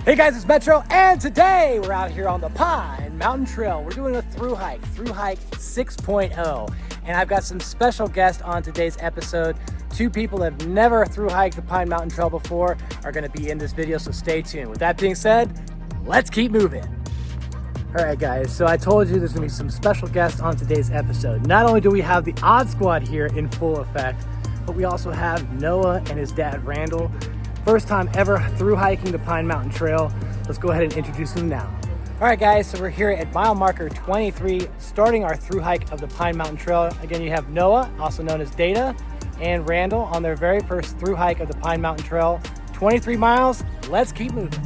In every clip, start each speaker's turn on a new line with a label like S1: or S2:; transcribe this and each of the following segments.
S1: Hey guys, it's Metro, and today we're out here on the Pine Mountain Trail. We're doing a thru hike 6.0, and I've got some special guests on today's episode. Two people that have never thru hiked the Pine Mountain Trail before are going to be in this video, so stay tuned. With that being said, let's keep moving. All right, guys, so I told you there's going to be some special guests on today's episode. Not only do we have the Odd Squad here in full effect, but we also have Noah and his dad, Randall. First time ever thru hiking the Pine Mountain Trail. Let's go ahead and introduce them now. All right, guys, so we're here at mile marker 23, starting our thru hike of the Pine Mountain Trail. Again, you have Noah, also known as Data, and Randall on their very first thru hike of the Pine Mountain Trail. 23 miles, let's keep moving.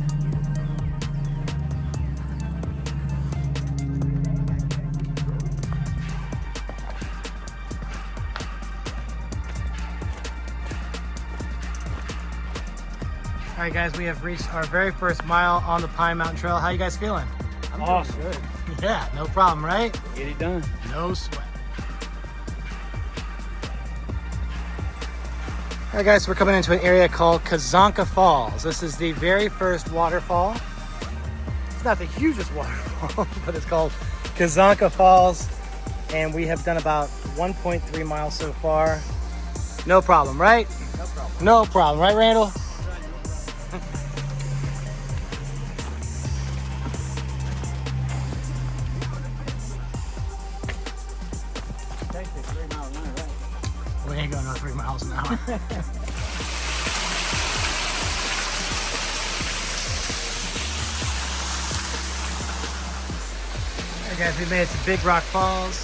S1: All right, guys, we have reached our very first mile on the Pine Mountain Trail. How you guys feeling?
S2: I'm awesome. Good.
S1: Yeah, no problem, right?
S2: Get it done.
S1: No sweat. All right, guys, so we're coming into an area called Kazanka Falls. This is the very first waterfall. It's not the hugest waterfall, but it's called Kazanka Falls. And we have done about 1.3 miles so far. No problem, right?
S2: No problem.
S1: No problem, right, Randall? We ain't going no 3 miles an hour. Alright guys, we made it to Big Rock Falls.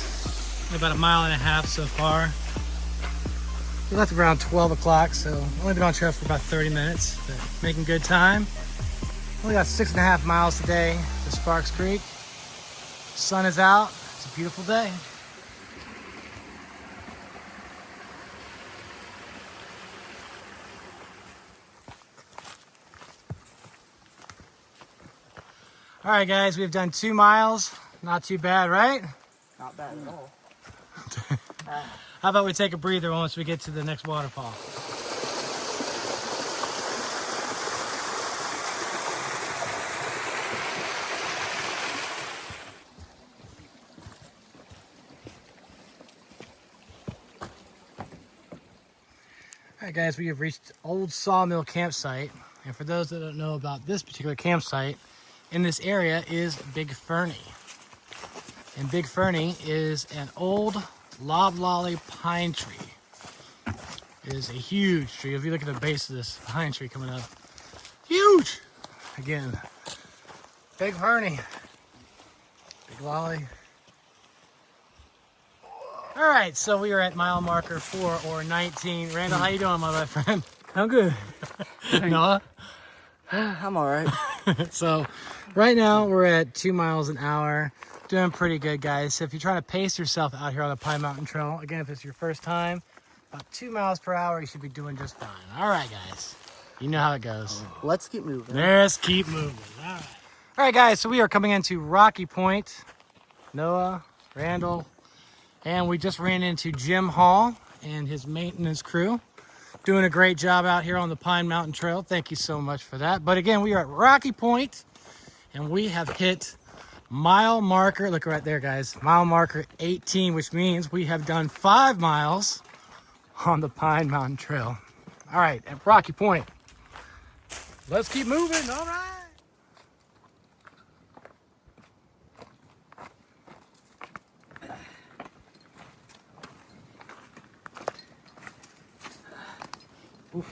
S1: About 1.5 miles so far. We left around 12 o'clock, so only been on trail for about 30 minutes, but making good time. Only got 6.5 miles today to Sparks Creek. Sun is out. It's a beautiful day. All right, guys, we've done 2 miles. Not too bad, right?
S2: Not bad at all.
S1: How about we take a breather once we get to the next waterfall? All right, guys, we have reached Old Sawmill Campsite. And for those that don't know about this particular campsite, in this area is Big Ferny. And Big Ferny is an old loblolly pine tree. It is a huge tree. If you look at the base of this pine tree coming up, huge! Again, Big Ferny, Big Lolly. All right, so we are at mile marker 4 or 19. Randall, how you doing, my friend?
S2: I'm good.
S1: Noah?
S2: I'm all right.
S1: So right now we're at 2 miles an hour. Doing pretty good, guys. So if you're trying to pace yourself out here on the Pine Mountain Trail, again, if it's your first time, about 2 miles per hour, you should be doing just fine. All right, guys. You know how it goes.
S2: Let's keep moving.
S1: Let's keep moving. All right. All right, guys. So we are coming into Rocky Point. Noah, Randall, and we just ran into Jim Hall and his maintenance crew. Doing a great job out here on the Pine Mountain Trail. Thank you so much for that. But again, we are at Rocky Point, and we have hit mile marker, look right there, guys, mile marker 18, which means we have done 5 miles on the Pine Mountain Trail. All right, at Rocky Point. Let's keep moving. All right. Oof.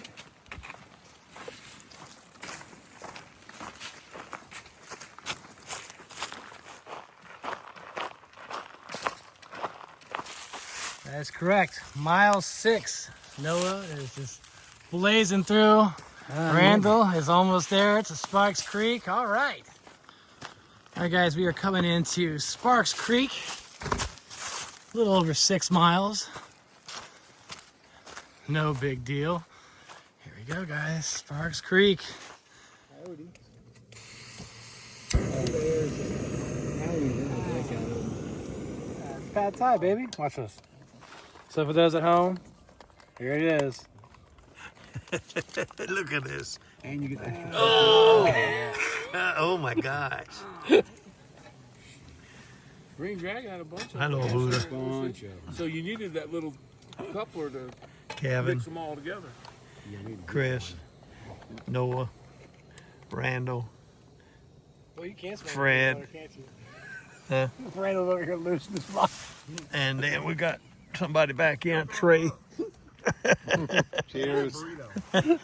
S1: That's correct. Mile 6. Noah is just blazing through. Randall is almost there to Sparks Creek. All right. All right, guys, we are coming into Sparks Creek. A little over 6 miles. No big deal. Here we go, guys. Sparks Creek. Pad Thai, baby. Watch this. So for those at home, here it is.
S3: Look at this. And you get that.
S4: Oh my gosh.
S5: Green Dragon had a bunch of
S4: Hello,
S5: them.
S4: Buddha.
S3: Bunch of them.
S5: So you needed that little coupler to
S4: Kevin,
S5: mix them all together.
S4: Chris, Noah, Randall.
S1: Well, you can't smell
S4: Fred.
S1: water, can't you?
S4: Huh?
S1: Randall's over here losing his mind.
S4: And then we got somebody back in, Trey.
S3: Cheers.
S1: I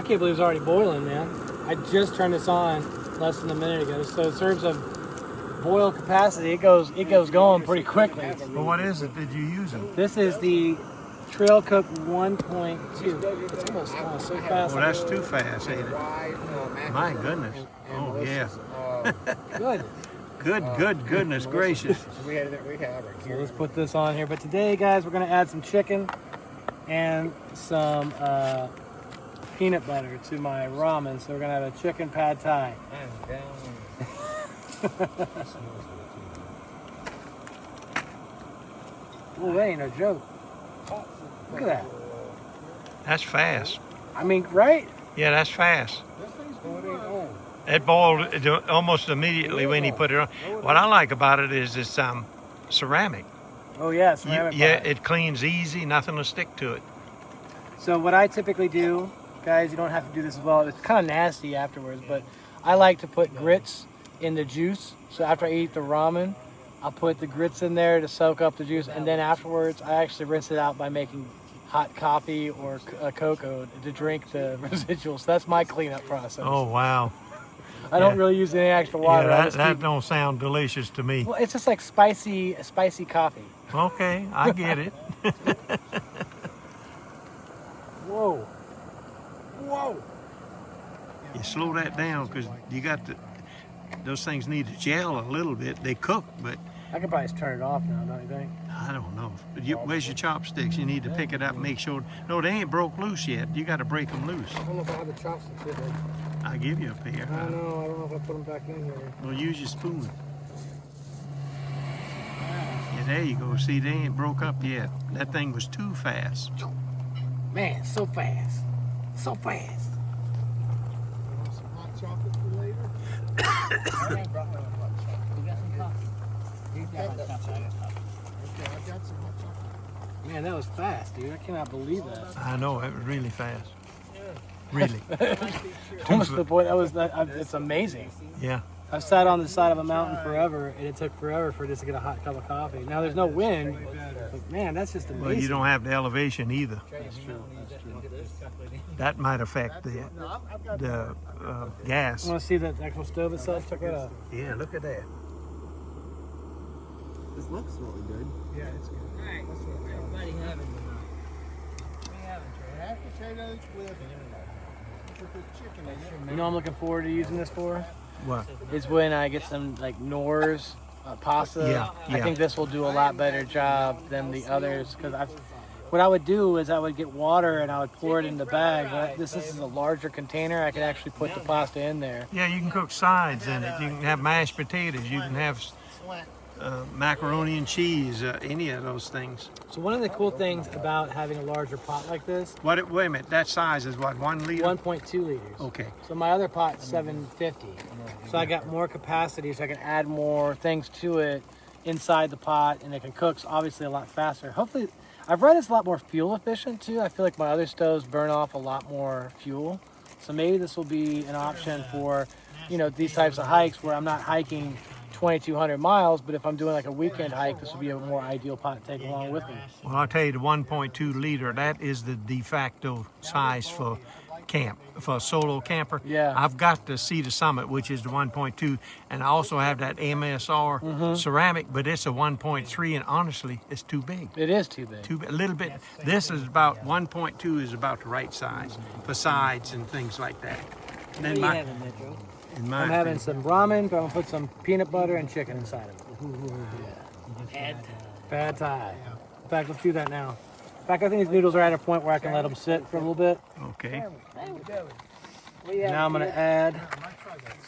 S1: can't believe it's already boiling, man. I just turned this on less than a minute ago, so it serves a boil capacity. It goes going pretty quickly.
S4: Well, what is it? Did you use them?
S1: This is the Trail Cook 1.2. It's almost going so fast.
S4: Well, that's too fast, ain't it? My goodness. Oh, yeah.
S1: Good.
S4: Goodness gracious.
S1: So let's put this on here. But today, guys, we're going to add some chicken and some peanut butter to my ramen. So we're going to have a chicken pad thai. Oh, that ain't no joke. Look at that.
S4: That's fast.
S1: I mean, right?
S4: Yeah, that's fast. It boiled almost immediately when he put it on. What I like about it is it's ceramic.
S1: Oh, yeah, ceramic
S4: Yeah,
S1: pot.
S4: it cleans easy, nothing will stick to it.
S1: So what I typically do, guys, you don't have to do this as well. It's kind of nasty afterwards, but I like to put grits in the juice. So after I eat the ramen, I'll put the grits in there to soak up the juice, and then afterwards, I actually rinse it out by making hot coffee or cocoa to drink the residuals. So that's my cleanup process.
S4: Oh, wow.
S1: I don't really use any extra water.
S4: Yeah, that don't sound delicious to me.
S1: Well, it's just like spicy coffee.
S4: Okay, I get it.
S1: Whoa. Whoa.
S4: You slow that down because you got those things need to gel a little bit. They cook, but
S1: I could probably just turn it off now, don't you think?
S4: I don't know. Where's your chopsticks? You need to pick it up and make sure. No, they ain't broke loose yet. You got to break them loose.
S1: I don't know if I have the chopsticks with me.
S4: I'll give you a pair.
S1: I don't know if I put them back in here.
S4: Well, use your spoon. Yeah, there you go. See, they ain't broke up yet. That thing was too fast.
S1: Man, so fast. So fast.
S3: Some hot chocolate for later. Okay, I got some hot chocolate.
S1: Man, that was fast, dude. I cannot believe that.
S4: I know, it was really fast. Really.
S1: Almost to the point it's amazing.
S4: Yeah.
S1: I've sat on the side of a mountain forever, and it took forever for just to get a hot cup of coffee. Now there's no wind, but man, that's just amazing.
S4: Well, you don't have the elevation either.
S1: That's true. That's true.
S4: That might affect the gas.
S1: You want to see the actual stove itself? Check it out.
S4: Yeah, look at that.
S3: This looks really good. Yeah, it's good.
S2: Alright, everybody having tonight. We having
S3: Mashed potatoes with chicken in it.
S1: You know what I'm looking forward to using this for?
S4: What?
S1: Is when I get some like Knorr's pasta.
S4: Yeah,
S1: I
S4: yeah.
S1: think this will do a lot better job than the others because what I would do is I would get water and I would pour it in the bag. But this is a larger container. I could actually put the pasta in there.
S4: Yeah, you can cook sides in it. You can have mashed potatoes. You can have macaroni and cheese, any of those things.
S1: So one of the cool things about having a larger pot like this,
S4: Wait a minute, that size is what, 1 liter?
S1: 1.2 liters.
S4: Okay.
S1: So my other pot's 750. So I got more capacity, so I can add more things to it inside the pot, and it can cook obviously a lot faster. Hopefully, I've read it's a lot more fuel efficient too. I feel like my other stoves burn off a lot more fuel. So maybe this will be an option for, these types of hikes where I'm not hiking 2,200 miles, but if I'm doing like a weekend hike, this would be a more ideal pot to take along with me.
S4: Well, I'll tell you, the 1.2 liter, that is the de facto size for camp, for a solo camper.
S1: Yeah.
S4: I've got the Cedar Summit, which is the 1.2, and I also have that MSR ceramic, but it's a 1.3, and honestly, it's too big.
S1: It is too big.
S4: A little bit. This is about 1.2 is about the right size for sides and things like that.
S2: What are you having, Metro?
S1: I'm having some ramen, but I'm gonna put some peanut butter and chicken inside of it. Pad thai. In fact, let's do that now. In fact, I think these noodles are at a point where I can let them sit for a little bit.
S4: Okay.
S1: Now I'm gonna add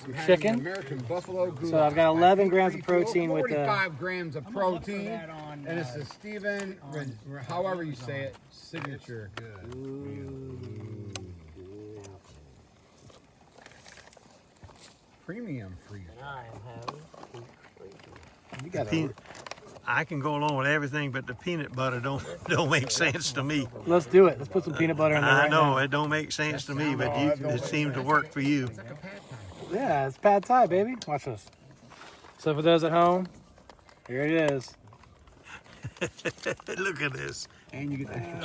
S1: some chicken.
S3: American buffalo goulash.
S1: So I've got 11 grams of protein with the
S3: 45 grams of protein, and it's the Steven, however you say it, signature. premium freezer.
S2: I am having
S3: You got
S4: Peanut. I can go along with everything, but the peanut butter don't make sense to me.
S1: Let's do it. Let's put some peanut butter in there.
S4: I
S1: right
S4: know
S1: now.
S4: it don't make sense to me, but it seems to work for you.
S1: Yeah, it's pad thai, baby. Watch this. So for those at home, here it is.
S4: Look at this.
S3: And you get that.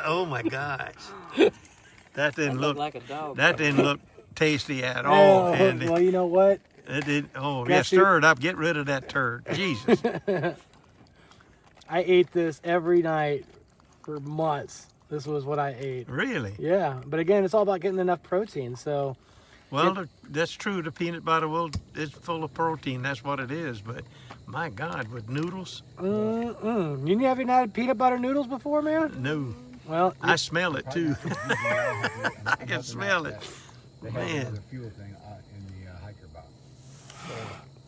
S4: Oh my gosh. That didn't look
S2: like a dog.
S4: that didn't look tasty at all,
S1: Oh,
S4: Andy.
S1: well, you know what?
S4: It did. Oh,
S1: Can I
S4: yeah,
S1: see-
S4: stir it up. Get rid of that turd. Jesus.
S1: I ate this every night for months. This was what I ate.
S4: Really?
S1: Yeah, but again, it's all about getting enough protein. So,
S4: Well, that's true. The peanut butter is full of protein. That's what it is. But my God, with noodles,
S1: you haven't had peanut butter noodles before, man?
S4: no.
S1: Well,
S4: I smell it too. I can smell it.
S3: They have
S4: Man.
S3: another fuel thing in the hiker box.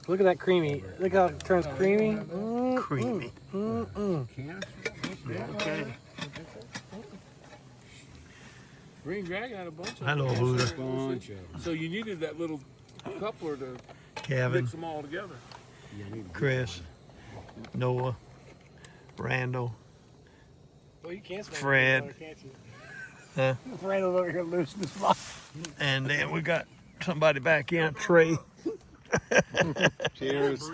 S1: look at that creamy. Look how it turns creamy.
S4: Creamy. Okay.
S5: Green Dragon had a bunch of them.
S4: Hello, Hooter.
S3: Bunch of them.
S5: So you needed that little coupler to
S4: Kevin,
S5: mix them all together.
S4: Chris, Noah, Randall.
S1: Well, you can't smell
S4: Fred.
S1: peanut butter, can't you?
S4: Huh?
S1: Randall's over here losing his mind.
S4: And then we got somebody back in, Trey.
S3: Cheers.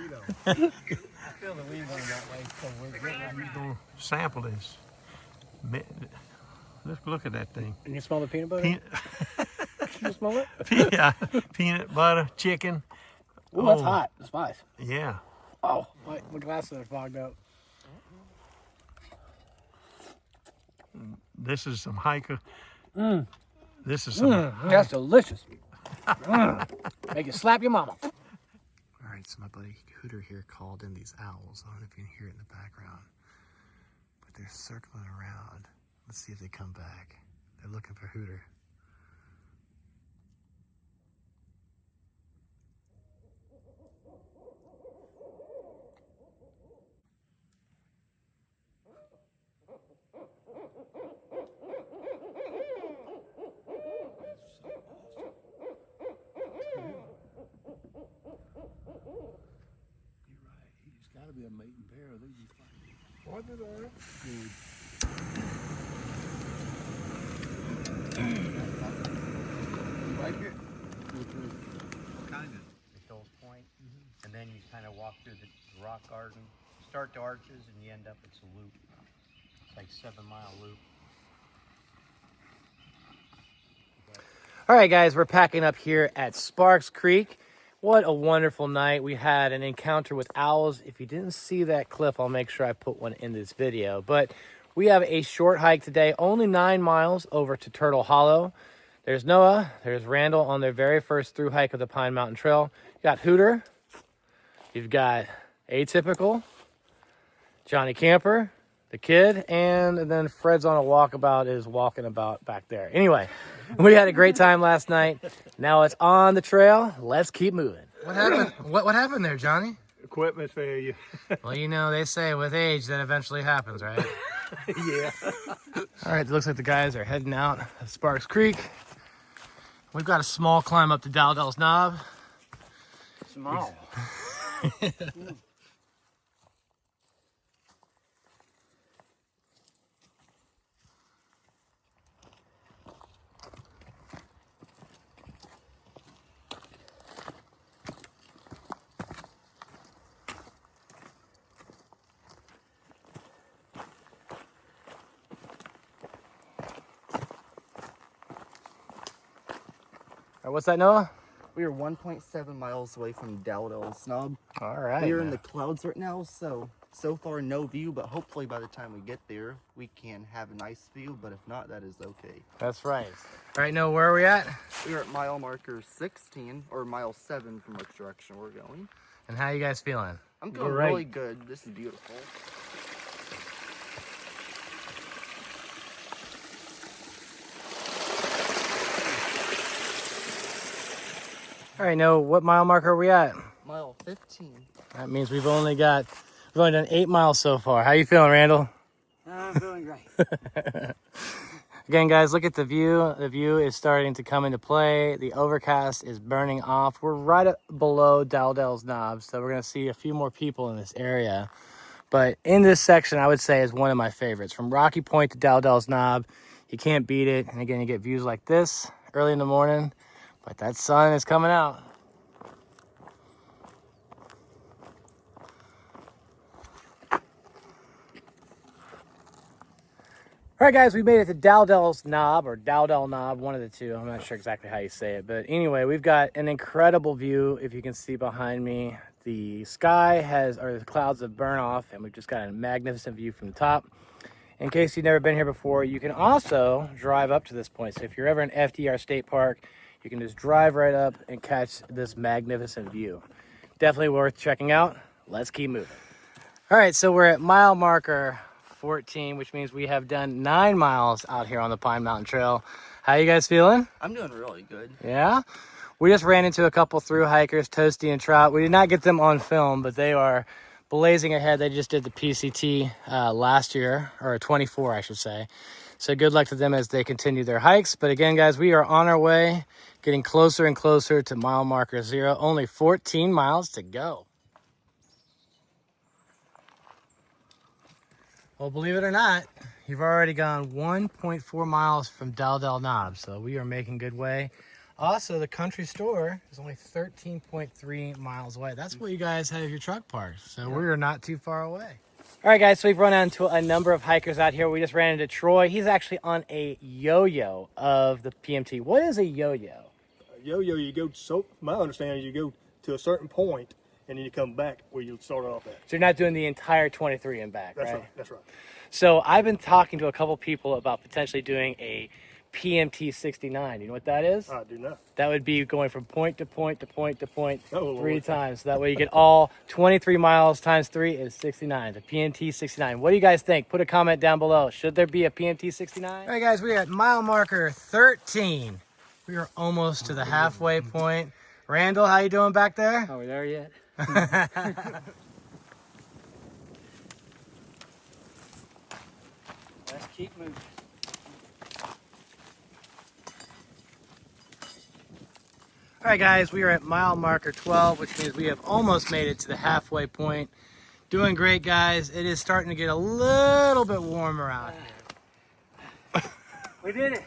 S1: I feel the weed going that way, so we're getting
S4: We're gonna sample this. Look at that thing.
S1: And you smell the peanut butter?
S4: Peanut,
S1: You smell it?
S4: peanut butter, chicken.
S1: Ooh, that's hot. The spice.
S4: Yeah.
S1: Oh, my glasses are fogged up.
S4: This is some hiker. This is some.
S1: That's delicious. Make you slap your mama.
S6: All right, so my buddy Hooter here called in these owls. I don't know if you can hear it in the background, but they're circling around. Let's see if they come back. They're looking for Hooter.
S3: He's got to be a mating pair of these.
S5: What did I?
S3: Like it?
S6: Kind of. The Hills Point, and then you kind of walk through the rock garden, start to arches, and you end up, it's a loop. It's like 7-mile loop.
S1: All right, guys, we're packing up here at Sparks Creek. What a wonderful night. We had an encounter with owls. If you didn't see that clip, I'll make sure I put one in this video. But we have a short hike today, only 9 miles over to Turtle Hollow. There's Noah, there's Randall on their very first through hike of the Pine Mountain Trail. You got Hooter, you've got Atypical, Johnny Camper, the kid, and then Fred's on a walkabout, is walking about back there. Anyway, we had a great time last night. Now it's on the trail. Let's keep moving. What happened? What happened there, Johnny?
S4: Equipment failure.
S1: Well, you know, they say with age that eventually happens, right?
S4: Yeah.
S1: All right, it looks like the guys are heading out of Sparks Creek. We've got a small climb up to Dowdell's Knob.
S2: Small.
S1: All right, what's that, Noah?
S7: We are 1.7 miles away from Dowdell Knob.
S1: All right.
S7: We are in the clouds right now, so far no view, but hopefully by the time we get there, we can have a nice view, but if not, that is okay.
S1: That's right. All right, Noah, where are we at?
S7: We are at mile marker 16, or mile 7 from which direction we're going.
S1: And how you guys feeling?
S7: I'm feeling
S1: Great.
S7: really good. This is beautiful.
S1: All right, Noah, what mile marker are we at?
S7: Mile 15.
S1: That means we've only done 8 miles so far. How you feeling, Randall?
S2: I'm feeling great.
S1: Again, guys, look at the view. The view is starting to come into play. The overcast is burning off. We're right below Dowdell Knob, so we're going to see a few more people in this area. But in this section, I would say is one of my favorites. From Rocky Point to Dowdell Knob, you can't beat it. And again, you get views like this early in the morning, but that sun is coming out. All right, guys, we made it to Dowdell's Knob, or Dowdell Knob, one of the two. I'm not sure exactly how you say it. But anyway, we've got an incredible view. If you can see behind me, the sky has, or the clouds have burned off, and we've just got a magnificent view from the top. In case you've never been here before, you can also drive up to this point. So if you're ever in F.D.R. State Park, you can just drive right up and catch this magnificent view. Definitely worth checking out. Let's keep moving. All right, so we're at mile marker 14, which means we have done 9 miles out here on the Pine Mountain Trail. How you guys feeling?
S7: I'm doing really good.
S1: Yeah? We just ran into a couple through hikers, Toasty and Trout. We did not get them on film, but they are blazing ahead. They just did the PCT last year, or 24, I should say. So good luck to them as they continue their hikes. But again, guys, we are on our way, getting closer and closer to mile marker 0. Only 14 miles to go. Well, believe it or not, you've already gone 1.4 miles from Dowdell Knob, so we are making good way. Also, the country store is only 13.3 miles away. That's where you guys have your truck parked, so we are not too far away. All right, guys, so we've run into a number of hikers out here. We just ran into Troy. He's actually on a yo-yo of the PMT. What is a yo-yo?
S3: Yo-yo, you go, so my understanding is you go to a certain point and then you come back where you started off at.
S1: So you're not doing the entire 23 and back,
S3: That's
S1: right?
S3: right, that's right.
S1: So I've been talking to a couple people about potentially doing a PMT 69. You know what that is?
S3: I do not.
S1: That would be going from point to point to point to point
S3: Oh,
S1: 3
S3: Lord.
S1: times. So that way you get all 23 miles times 3 is 69. The PMT 69. What do you guys think? Put a comment down below. Should there be a PMT 69? All right, guys, we are at mile marker 13. We are almost to the halfway point. Randall, how you doing back there?
S2: Are we there yet? Let's keep moving.
S1: All right, guys, we are at mile marker 12, which means we have almost made it to the halfway point. Doing great, guys. It is starting to get a little bit warmer out here.
S2: We did it.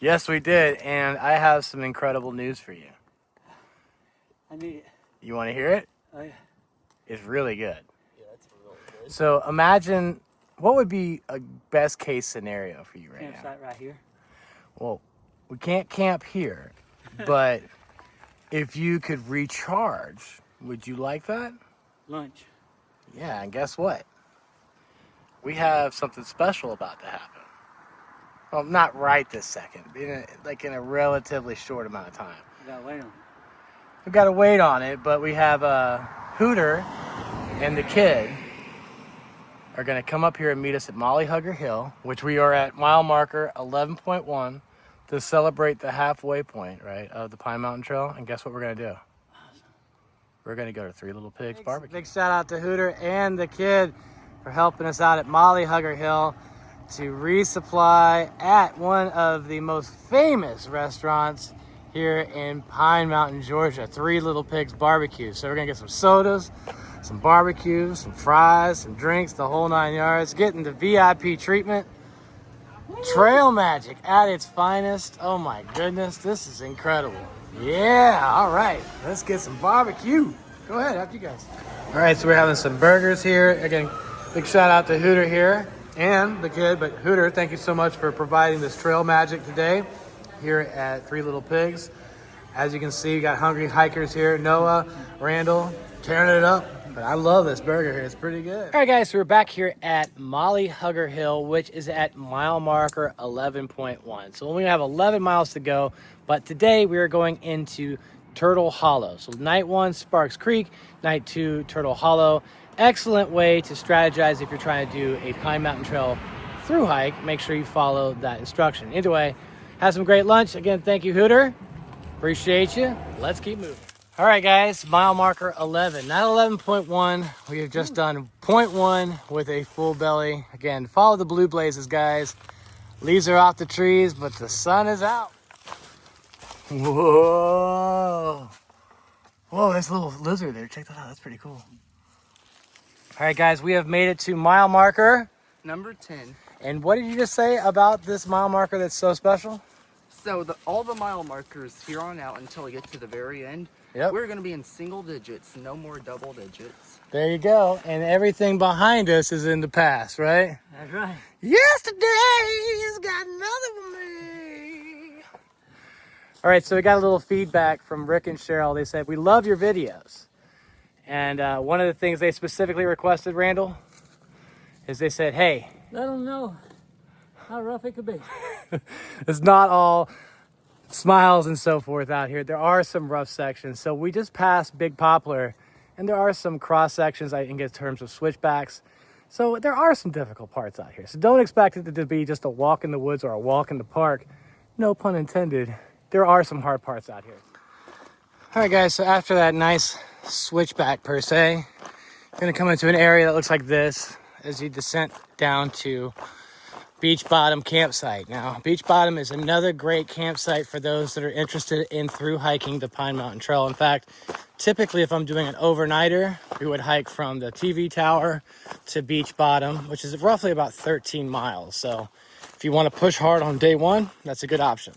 S1: Yes, we did, and I have some incredible news for you.
S2: I need it.
S1: You want to hear it?
S2: Oh, yeah.
S1: It's really good.
S7: Yeah, that's really good.
S1: So imagine, what would be a best case scenario for you right now?
S2: Campsite right here.
S1: Well, we can't camp here, but if you could recharge, would you like that?
S2: Lunch.
S1: Yeah, and guess what? We have something special about to happen. Well, not right this second, like in a relatively short amount of time.
S2: We gotta wait on it.
S1: We've got to wait on it, but we have Hooter and the kid are going to come up here and meet us at Mollyhugger Hill, which we are at mile marker 11.1 to celebrate the halfway point, right, of the Pine Mountain Trail. And guess what we're going to do? We're going to go to Three Little Pigs Barbecue. Big shout out to Hooter and the kid for helping us out at Mollyhugger Hill to resupply at one of the most famous restaurants here in Pine Mountain, Georgia, Three Little Pigs Barbecue. So we're gonna get some sodas, some barbecue, some fries, some drinks, the whole 9 yards, getting the VIP treatment. Trail magic at its finest. Oh my goodness, this is incredible. Yeah, all right, let's get some barbecue. Go ahead, after you guys. All right, so we're having some burgers here. Again, big shout out to Hooter here and the kid, but Hooter, thank you so much for providing this trail magic today here at Three Little Pigs. As you can see, we got hungry hikers here. Noah, Randall, tearing it up. But I love this burger here. It's pretty good. All right, guys, so we're back here at Mollyhugger Hill, which is at mile marker 11.1. So we have 11 miles to go, but today we are going into Turtle Hollow. So night 1, Sparks Creek, night 2, Turtle Hollow. Excellent way to strategize if you're trying to do a Pine Mountain Trail through hike. Make sure you follow that instruction. Either way, have some great lunch. Again, thank you, Hooter. Appreciate you. Let's keep moving. All right, guys, mile marker 11, not 11.1. We have just done 0.1 with a full belly. Again, follow the blue blazes, guys. Leaves are off the trees, but the sun is out. Whoa. Whoa, there's a little lizard there. Check that out. That's pretty cool. All right, guys, we have made it to mile marker
S7: Number 10.
S1: And what did you just say about this mile marker that's so special?
S7: So all the mile markers here on out until we get to the very end, we're going to be in single digits, no more double digits.
S1: There you go. And everything behind us is in the past, right?
S2: That's right.
S1: Yesterday's got another one me. All right, so we got a little feedback from Rick and Cheryl. They said, we love your videos. And one of the things they specifically requested, Randall, is they said, hey,
S2: Let them know how rough it could be.
S1: it's not all smiles and so forth out here. There are some rough sections. So we just passed Big Poplar, and there are some cross sections, I think, in terms of switchbacks. So there are some difficult parts out here. So don't expect it to be just a walk in the woods or a walk in the park. No pun intended. There are some hard parts out here. All right, guys, so after that nice switchback per se, you're gonna come into an area that looks like this as you descend down to Beach Bottom campsite. Now, Beach Bottom is another great campsite for those that are interested in through hiking the Pine Mountain Trail. In fact, typically if I'm doing an overnighter, we would hike from the TV tower to Beach Bottom, which is roughly about 13 miles. So if you want to push hard on day one, that's a good option.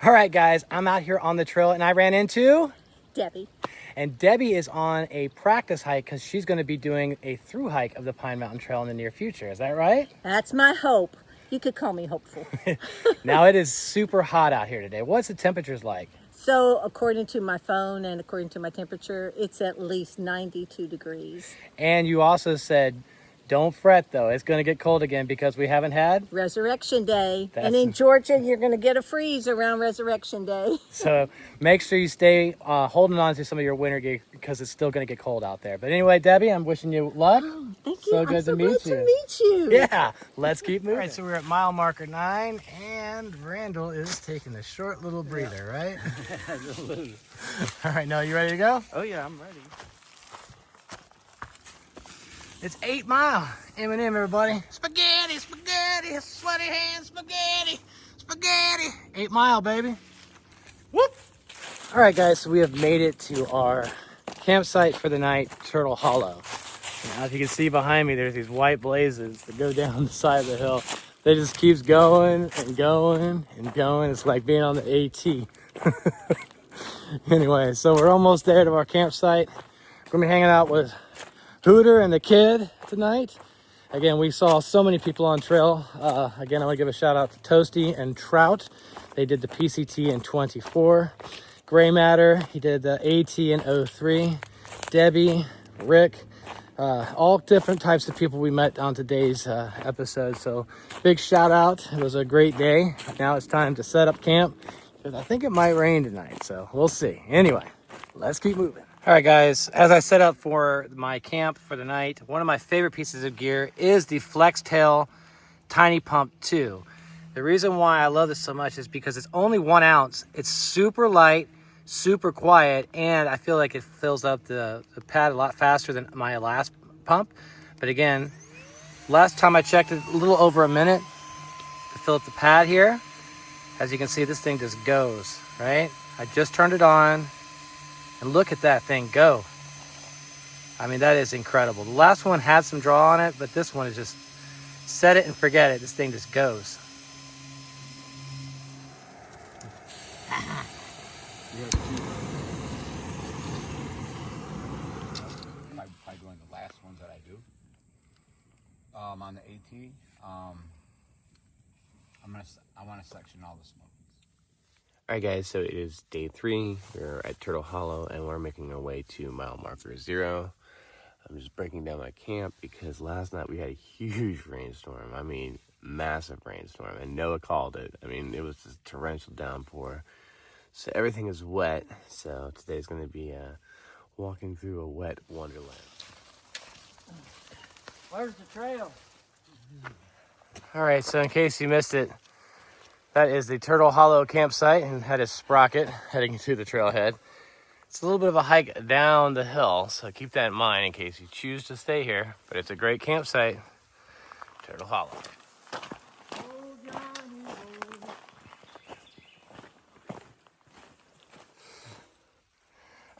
S1: All right, guys, I'm out here on the trail and I ran into
S8: Debbie.
S1: And Debbie is on a practice hike because she's going to be doing a through hike of the Pine Mountain Trail in the near future. Is that right?
S8: That's my hope. You could call me hopeful.
S1: Now it is super hot out here today. What's the temperatures like?
S8: So according to my phone and according to my temperature, it's at least 92 degrees.
S1: And you also said, don't fret though. It's going to get cold again because we haven't had
S8: Resurrection Day. And in Georgia, you're going to get a freeze around Resurrection Day.
S1: So make sure you stay holding on to some of your winter gear because it's still going to get cold out there. But anyway, Debbie, I'm wishing you luck.
S8: Oh, thank you.
S1: So good to meet you.
S8: To meet you.
S1: Yeah, let's keep moving. All right, so we're at mile marker 9, and Randall is taking a short little breather, right? All right, Noah, you ready to go?
S7: Oh yeah, I'm ready.
S1: It's 8 Mile. M&M, everybody. Spaghetti, spaghetti, sweaty hands, spaghetti, spaghetti. 8 Mile, baby. Whoop. All right, guys, so we have made it to our campsite for the night, Turtle Hollow. Now, if you can see behind me, there's these white blazes that go down the side of the hill. They just keeps going and going and going. It's like being on the AT. Anyway, so we're almost there to our campsite. We're gonna be hanging out with Hooter and the kid tonight. Again, we saw so many people on trail. Again, I want to give a shout out to Toasty and Trout. They did the PCT in 24. Gray Matter, he did the AT in 03. Debbie, Rick, all different types of people we met on today's episode. So big shout out. It was a great day. Now it's time to set up camp because I think it might rain tonight. So we'll see. Anyway, let's keep moving. All right, guys, as I set up for my camp for the night, one of my favorite pieces of gear is the Flextail Tiny Pump 2. The reason why I love this so much is because it's only 1 ounce. It's super light, super quiet, and I feel like it fills up the pad a lot faster than my last pump. But again, last time I checked it, a little over a minute to fill up the pad here. As you can see, this thing just goes, right? I just turned it on. And look at that thing go. I mean, that is incredible. The last one had some draw on it, but this one is just set it and forget it. This thing just goes.
S9: Probably one of the last ones that I do. On the AT, I want to section all the smoke.
S10: Alright guys, so it is day 3, we're at Turtle Hollow and we're making our way to mile marker 0. I'm just breaking down my camp because last night we had a huge rainstorm. I mean, massive rainstorm, and Noah called it. I mean, it was a torrential downpour. So everything is wet, so today's going to be walking through a wet wonderland.
S2: Where's the trail?
S1: Alright, so in case you missed it, that is the Turtle Hollow campsite, and that is Sprocket heading to the trailhead. It's a little bit of a hike down the hill, so keep that in mind in case you choose to stay here. But it's a great campsite, Turtle Hollow.
S2: Oh, Johnny.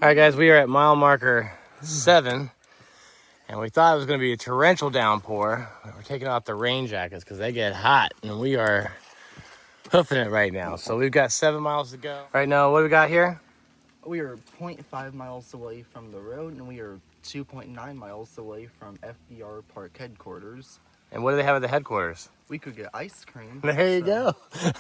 S1: All right, guys, we are at mile marker 7, and we thought it was going to be a torrential downpour. We're taking off the rain jackets because they get hot, and we are hoofing it right now. So we've got 7 miles to go. Right now, what do we got here?
S7: We are 0.5 miles away from the road, and we are 2.9 miles away from F.D.R. Park headquarters.
S1: And what do they have at the headquarters?
S7: We could get ice cream.
S1: There you go.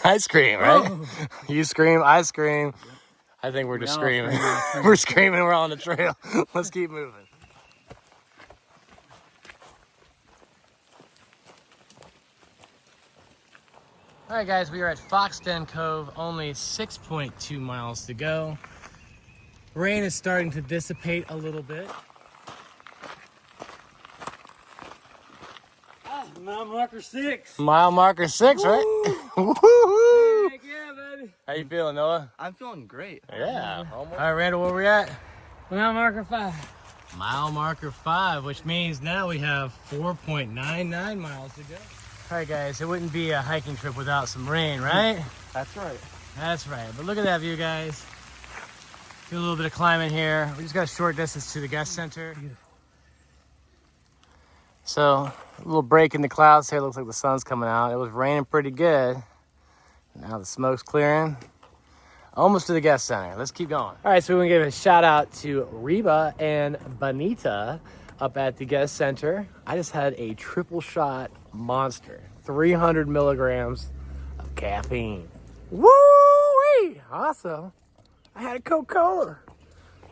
S1: Ice cream, right? Oh. You scream, I scream. Yep. I think we're just screaming. We're screaming, we're on the trail. Let's keep moving. All right, guys, we are at Foxden Cove, only 6.2 miles to go. Rain is starting to dissipate a little bit.
S2: Mile marker 6.
S1: Mile marker 6, right?
S2: Woo! Heck yeah, buddy.
S1: How you feeling, Noah?
S7: I'm feeling great.
S1: Yeah. All right, Randall, where we at?
S2: Mile marker 5.
S1: Mile marker 5, which means now we have 4.99 miles to go. All right, guys, it wouldn't be a hiking trip without some rain, right?
S7: That's right.
S1: That's right. But look at that view, guys. Do a little bit of climbing here. We just got a short distance to the guest center. Beautiful. So, a little break in the clouds here. Looks like the sun's coming out. It was raining pretty good. Now the smoke's clearing. Almost to the guest center. Let's keep going. All right, so we're gonna give a shout out to Reba and Bonita up at the guest center. I just had a triple shot monster, 300 milligrams of caffeine. Woo-wee! Also, I had a Coca-Cola.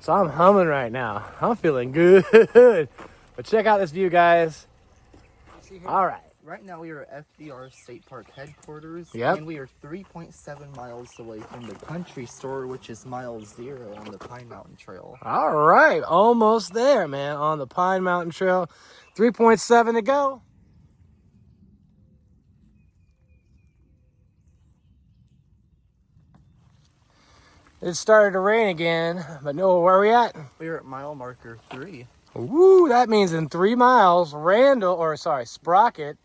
S1: So I'm humming right now. I'm feeling good. But check out this view, guys. All right.
S7: Right now we are at F.D.R. State Park headquarters.
S1: Yep.
S7: And we are 3.7 miles away from the country store, which is mile 0 on the Pine Mountain Trail.
S1: All right. Almost there, man, on the Pine Mountain Trail. 3.7 to go. It started to rain again, but Noah, where are we at?
S7: We are at mile marker 3.
S1: Woo, that means in 3 miles, Sprocket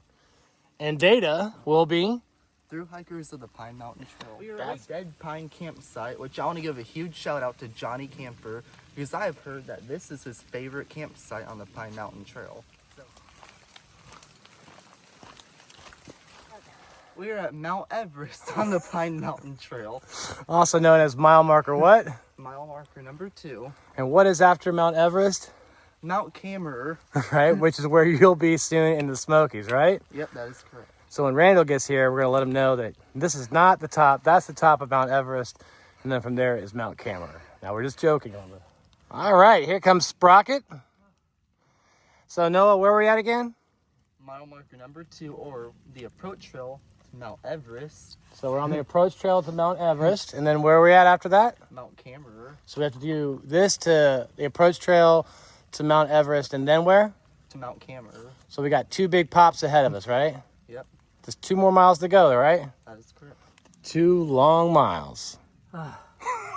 S1: and Data will be
S7: through hikers of the Pine Mountain Trail. We are at a Dead Pine campsite, which I want to give a huge shout out to Johnny Camper, because I have heard that this is his favorite campsite on the Pine Mountain Trail. We are at Mount Everest on the Pine Mountain Trail.
S1: Also known as mile marker what?
S7: Mile marker number 2.
S1: And what is after Mount Everest?
S7: Mount Camerer.
S1: Right, which is where you'll be soon in the Smokies, right?
S7: Yep, that is correct.
S1: So when Randall gets here, we're gonna let him know that this is not the top, that's the top of Mount Everest, and then from there is Mount Camerer. Now we're just joking on this. All right, here comes Sprocket. So Noah, where are we at again?
S7: Mile marker number 2, or the approach trail to Mount Everest.
S1: So we're on the approach trail to Mount Everest, and then where are we at after that?
S7: Mount Camerer.
S1: So we have to do this to the approach trail to Mount Everest, and then where?
S7: To Mount Camerer.
S1: So we got 2 big pops ahead of us, right?
S7: Yep.
S1: Just 2 more miles to go, right?
S7: That is correct.
S1: 2 long miles. All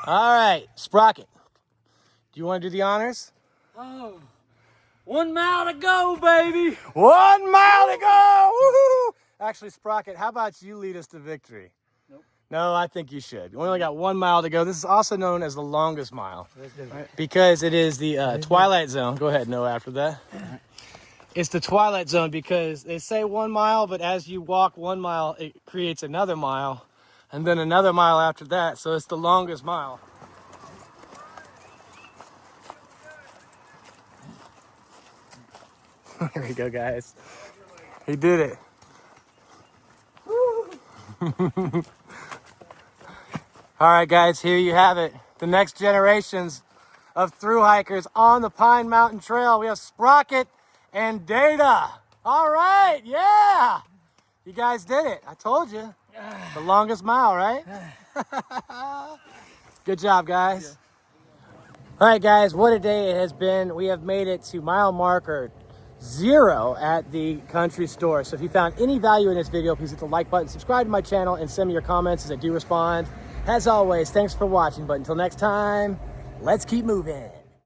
S1: right, Sprocket. Do you want to do the honors?
S2: Oh, 1 mile to go, baby.
S1: 1 mile to go. Woohoo! Actually, Sprocket, how about you lead us to victory?
S2: Nope.
S1: No, I think you should. We only got 1 mile to go. This is also known as the longest mile because it is the twilight zone. Go ahead, Noah, after that. It's the twilight zone because they say 1 mile, but as you walk 1 mile, it creates another mile and then another mile after that. So it's the longest mile. There we go, guys. He did it. All right, guys, here you have it. The next generations of thru hikers on the Pine Mountain Trail. We have Sprocket and Data. All right, yeah. You guys did it. I told you. The longest mile, right? Good job, guys. All right, guys, what a day it has been. We have made it to mile marker 0 at the country store. So if you found any value in this video, please hit the like button, subscribe to my channel, and send me your comments as I do respond. As always, thanks for watching, but until next time, let's keep moving.